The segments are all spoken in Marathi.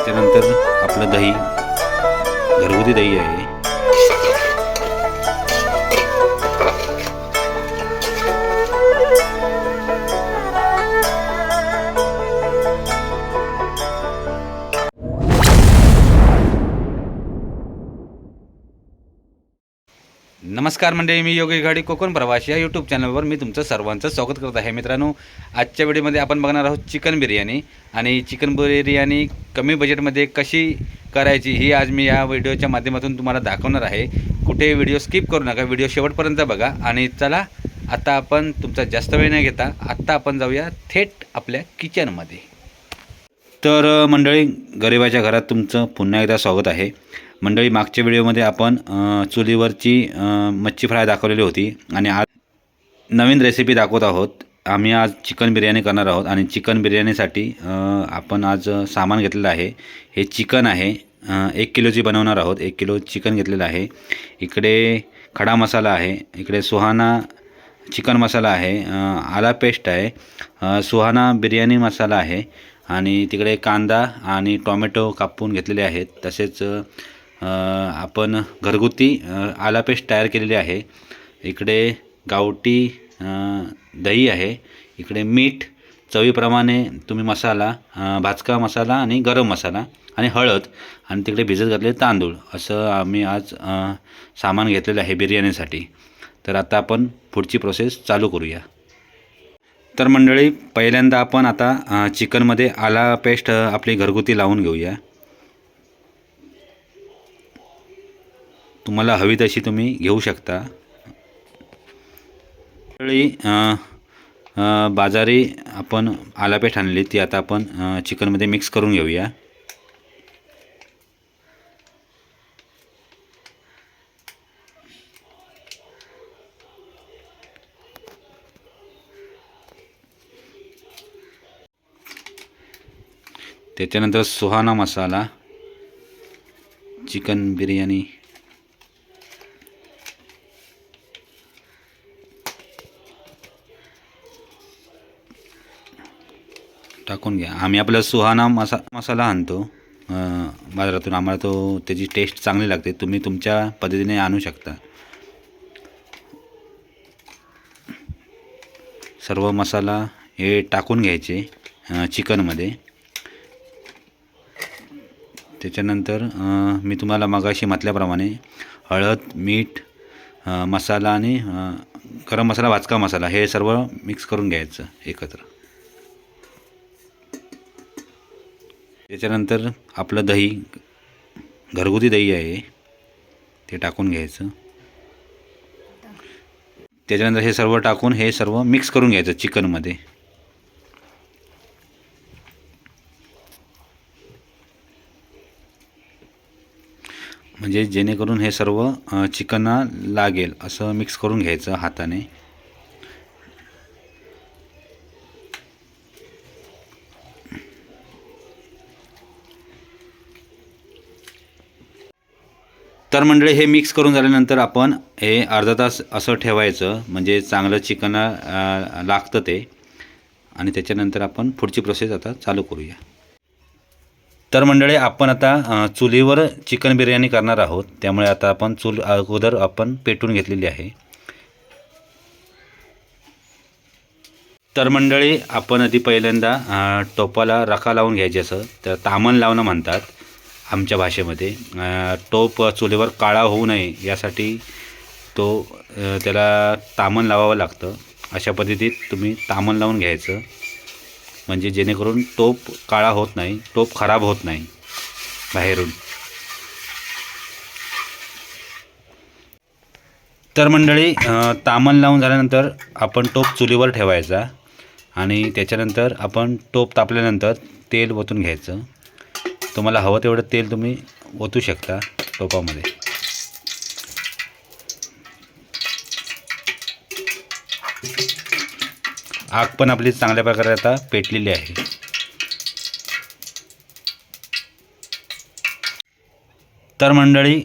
त्याच्यानंतर आपलं दही, घरगुती दही आहे. नमस्कार मंडळी, मी योगेश घाडी कोकण प्रवास या यूट्यूब चॅनलवर मी तुमचं सर्वांचं स्वागत करत आहे. मित्रांनो, आजच्या व्हिडिओमध्ये आपण बघणार आहोत चिकन बिर्याणी. आणि चिकन बिर्याणी कमी बजेटमध्ये कशी करायची ही आज मी या व्हिडिओच्या माध्यमातून तुम्हाला दाखवणार आहे. कुठे व्हिडिओ स्किप करू नका, व्हिडिओ शेवटपर्यंत बघा. आणि चला आता आपण तुमचा जास्त वेळ न घेता आत्ता आपण जाऊया थेट आपल्या किचनमध्ये. तर मंडळी, गरिबाच्या घरात तुमचं पुन्हा एकदा स्वागत आहे. मंडळी, मागच्या व्हिडिओमध्ये आपण चुलीवरची मच्छी फ्राय दाखवलेली होती आणि आज नवीन रेसिपी दाखवत आहोत. आम्ही आज चिकन बिर्याणी करणार आहोत आणि चिकन बिर्याणीसाठी आपण आज सामान घेतलेलं आहे. हे चिकन आहे, 1 किलोची बनवणार आहोत. 1 किलो चिकन घेतलेलं आहे. इकडे खडा मसाला आहे, इकडे सुहाना चिकन मसाला आहे, आला पेस्ट आहे, सुहाना बिर्याणी मसाला आहे आणि तिकडे कांदा आणि टोमॅटो कापून घेतलेले आहेत. तसेच आपण घरगुती आला पेस्ट तयार केलेली आहे. इकडे गावठी दही आहे, इकडे मीठ चवीप्रमाणे तुम्ही मसाला, भाजका मसाला आणि गरम मसाला आणि हळद आणि तिकडे भिजत घातलेले तांदूळ, असं आम्ही आज सामान घेतलेलं आहे बिर्याणीसाठी. तर आता आपण पुढची प्रोसेस चालू करूया. तर मंडळी, पहिल्यांदा आपण आता चिकनमध्ये आला पेस्ट आपली घरगुती लावून घेऊया. तुम्हाला हवी तशी तुम्ही घेऊ शकता. मंडळी, बाजारी आपण आला पेस्ट आणली, ती आता आपण चिकनमध्ये मिक्स करून घेऊया. त्याच्यानंतर सुहाना मसाला, चिकन बिर्याणी, टाकून घ्या. आम्ही आपला सुहाना मसाला आणतो बाजारातून. आम्हाला त्याची टेस्ट चांगली लागते. तुम्ही तुमच्या पद्धतीने आणू शकता. सर्व मसाला हे टाकून घ्यायचे चिकनमध्ये. त्याच्यानंतर मी तुम्हाला मगाशी म्हटल्याप्रमाणे हळद, मीठ, मसाला आणि गरम मसाला, भाजका मसाला हे सर्व मिक्स करून घ्यायचं एकत्र. त्याच्यानंतर आपलं दही, घरगुती दही आहे, ते टाकून घ्यायचं. त्याच्यानंतर हे सर्व टाकून हे सर्व मिक्स करून घ्यायचं चिकनमध्ये. म्हणजे जेणेकरून हे सर्व चिकनला लागेल असं मिक्स करून घ्यायचं हाताने. तर मंडळी, हे मिक्स करून झाल्यानंतर आपण हे अर्धा तास असं ठेवायचं, म्हणजे चांगलं चिकनला लागतं ते. आणि त्याच्यानंतर आपण पुढची प्रोसेस आता चालू करूया. तर मंडळी, आपण आता चुलीवर चिकन बिर्याणी करणार आहोत. त्यामुळे आता आपण चूल अगोदर आपण पेटून घेतलेली आहे. तर मंडळी, आपण आधी पहिल्यांदा टोपाला रखा लावून घ्यायचे, असं तर तामण लावणं म्हणतात आमच्या भाषेमध्ये. टोप चुलीवर काळा होऊ नये यासाठी त्याला तामण लावावं लागतं. अशा पद्धतीत तुम्ही तामण लावून घ्यायचं, म्हणजे जेणेकरून टोप काळा होत नाही, टोप खराब होत नाही बाहेरून. तर मंडळी, तामण लावून झाल्यानंतर आपण टोप चुलीवर ठेवायचा आणि त्याच्यानंतर आपण टोप तापल्यानंतर तेल ओतून घ्यायचं. तुम्हाला हवं तेवढं तेल तुम्ही ओतू शकता टोपामध्ये. आग पण आपली चांगल्या प्रकारे आता पेटलेली आहे. तर मंडळी,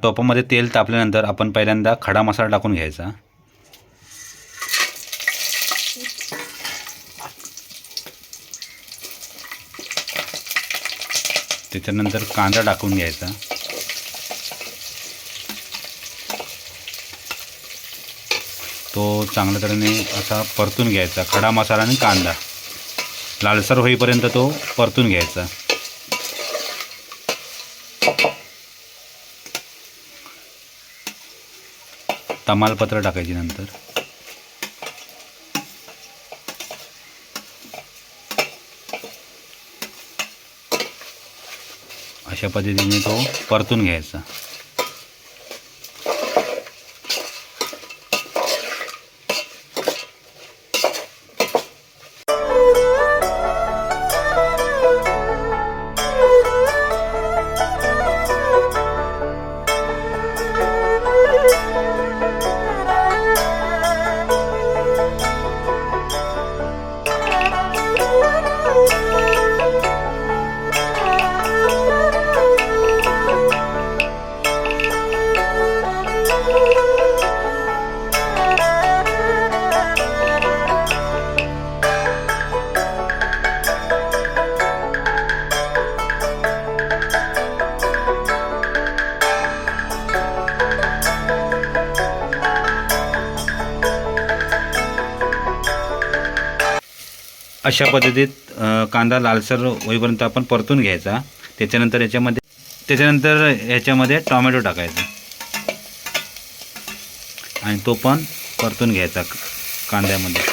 टोपामध्ये तेल तापल्यानंतर आपण पहिल्यांदा खडा मसाला टाकून घ्यायचा. त्याच्यानंतर कांदा टाकून घ्यायचा. तो चांगल्या तऱ्हेने असा परतून घ्यायचा. खडा मसाला आणि कांदा लालसर होईपर्यंत तो परतून घ्यायचा. तमालपत्र टाकायची नंतर. अशा पद्धतीने तो परतून घ्यायचा. अशा पद्धतीत कांदा लालसर होईपर्यंत आपण परतून घ्यायचा. त्याच्यानंतर याच्यामध्ये टोमॅटो टाकायचा आणि तो पण परतून घ्यायचा कांद्यामध्ये.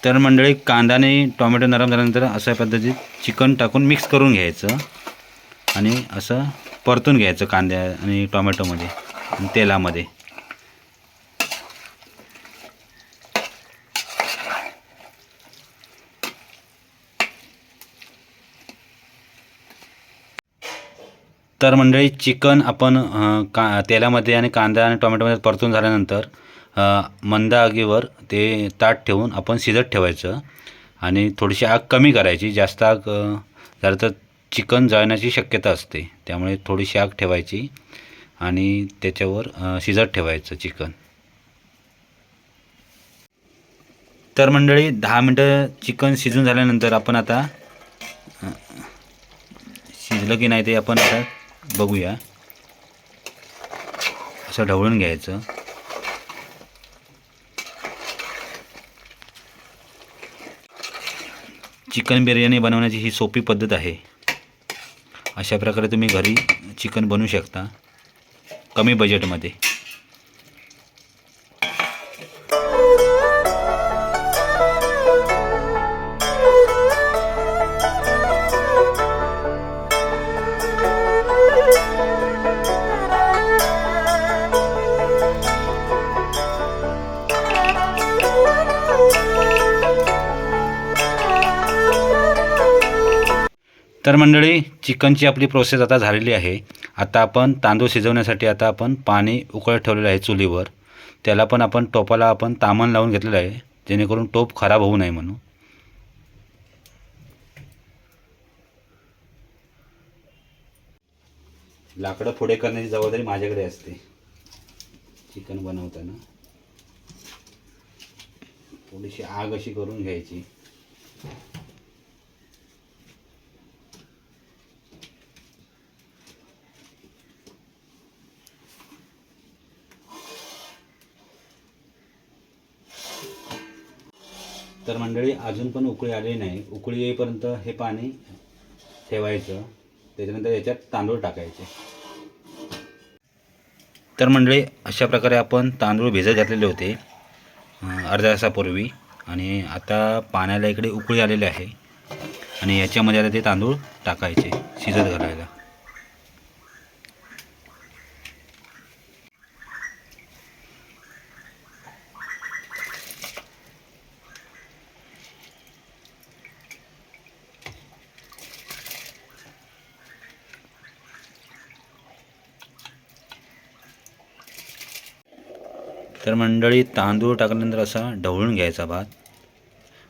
तर मंडळी, कांदा आणि टोमॅटो नरम झाल्यानंतर अशा पद्धतीत चिकन टाकून मिक्स करून घ्यायचं आणि असं परतून घ्यायचं कांद्या आणि टोमॅटोमध्ये आणि तेलामध्ये. तर मंडळी, चिकन आपण तेलामध्ये आणि कांदा आणि टोमॅटोमध्ये परतून झाल्यानंतर मंद आगीवर ते ताट ठेवून आपण शिजत ठेवायचं आणि थोडीशी आग कमी करायची. जास्त आग झालं तर चिकन जळण्याची शक्यता असते, त्यामुळे थोडीशी आग ठेवायची आणि त्याच्यावर शिजत ठेवायचं चिकन. तर मंडळी, 10 मिनटं चिकन शिजून झाल्यानंतर आपण आता शिजलं की नाही ते आपण आता बघूया. असं ढवळून घ्यायचं. चिकन बिर्याणी बनवण्याची ही सोपी पद्धत आहे. अशा प्रकारे तुम्ही घरी चिकन बनवू शकता कमी बजेटमध्ये. तर मंडळी, चिकनची आपली प्रोसेस आता झालेली आहे. आता आपण तांदूळ शिजवण्यासाठी आता आपण पाणी उकळत ठेवलेलं आहे चुलीवर. त्याला पण आपण टोपाला आपण तामण लावून घेतलेलं आहे, जेणेकरून टोप खराब होऊ नये म्हणून. लाकडं पुढे करण्याची जबाबदारी माझ्याकडे असते चिकन बनवताना. थोडीशी आग अशी करून घ्यायची. तर मंडळी, अजून पण उकळी आली नाही. उकळी येईपर्यंत हे पाणी ठेवायचं. त्याच्यानंतर याच्यात तांदूळ टाकायचे. तर मंडळी, अशा प्रकारे आपण तांदूळ भिजत घातलेले होते अर्ध्या तासापूर्वी आणि आता पाण्याला इकडे उकळी आलेली आहे आणि याच्यामध्ये आता ते तांदूळ टाकायचे शिजत घालायला. तर मंडळी, तांदूळ टाकल्यानंतर असा ढवळून घ्यायचा भात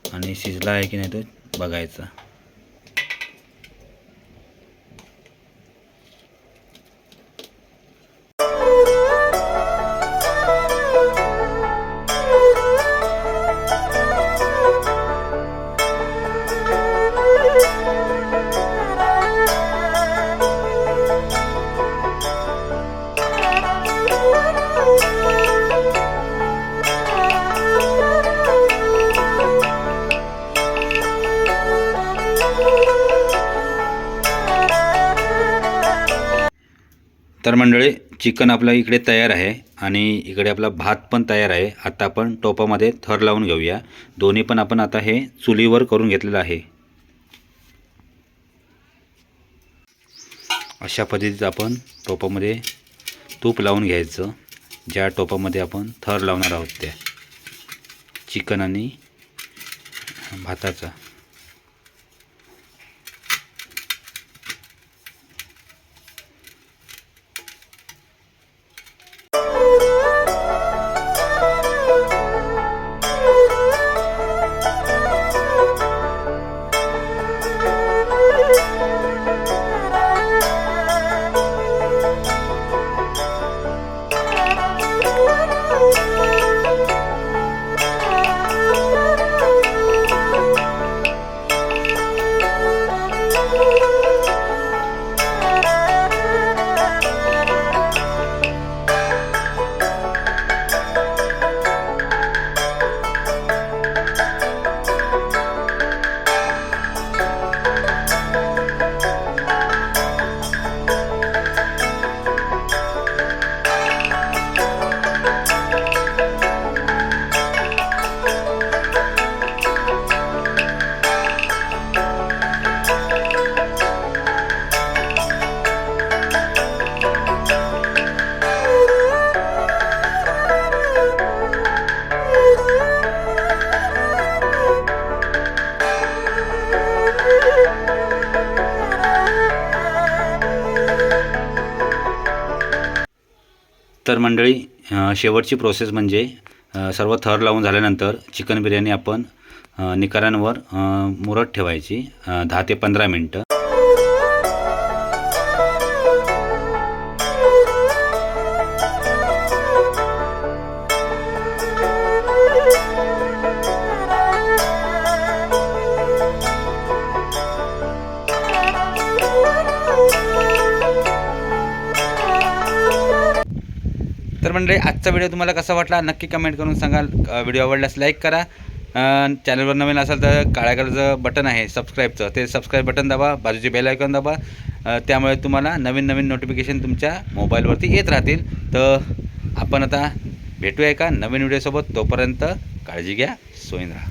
आणि शिजला आहे की नाही तो बघायचं. तर मंडळी, चिकन आपलं इकडे तयार आहे आणि इकडे आपला भात पण तयार आहे. आता आपण टोपामध्ये थर लावून घेऊया. दोन्ही पण आपण आता हे चुलीवर करून घेतलेलं आहे. अशा पद्धतीचं आपण टोपामध्ये तूप लावून घ्यायचं. ज्या टोपामध्ये आपण थर लावणार आहोत त्या चिकन आणि भाताचा. तर मंडळी, शेवटची प्रोसेस म्हणजे सर्व थर लावून झाल्यानंतर चिकन बिर्याणी आपण निकारांवर मुरत ठेवायची 10 ते 15 मिनटं. तर मंडळी, आजचा व्हिडिओ तुम्हाला कसा वाटला नक्की कमेंट करून सांगाल. व्हिडिओ आवडल्यास लाईक करा. चॅनलवर नवीन असाल तर काळ्या कलरचं बटन आहे सबस्क्राईबचं, ते सबस्क्राईब बटन दाबा. बाजूची बेल आयकॉन दाबा. त्यामुळे तुम्हाला नवीन नवीन नोटिफिकेशन तुमच्या मोबाईलवरती येत राहतील. तर आपण आता भेटूया एका नवीन व्हिडिओसोबत. तोपर्यंत काळजी घ्या. सोयीन राहा.